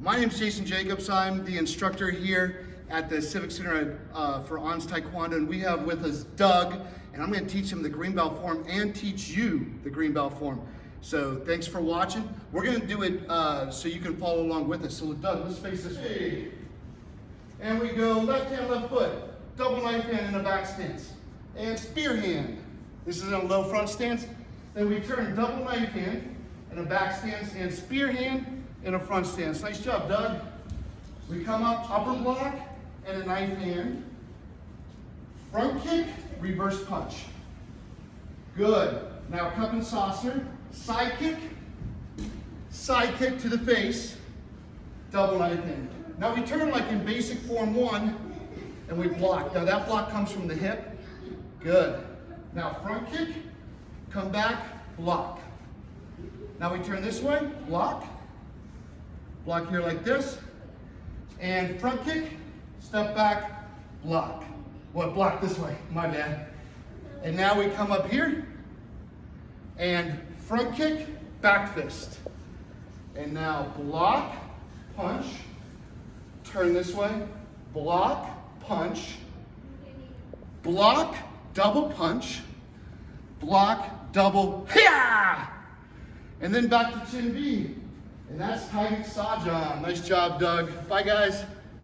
My name is Jason Jacobs. I'm the instructor here at the Civic Center for Ons Taekwondo, and we have with us Doug, and I'm going to teach him the green belt form and teach you the green belt form. So thanks for watching. We're going to do it so you can follow along with us. So Doug, let's face this way. And we go left hand, left foot, double knife hand in a back stance, and spear hand. This is in a low front stance. Then we turn double knife hand in a back stance and spear hand in a front stance. Nice job, Doug. We come up, upper block and a knife hand. Front kick, reverse punch. Good. Now cup and saucer, side kick to the face, double knife hand. Now we turn like in basic form 1 and we block. Now that block comes from the hip. Good. Now front kick, come back, block. Now we turn this way, block. Block here like this. And front kick, step back, block. Well, block this way, my bad. And now we come up here and front kick, back fist. And now block, punch, turn this way, block, punch, block, double punch, block, double, hiya! And then back to chin B. And that's Taegeuk Sa Jang. Nice job, Doug. Bye, guys.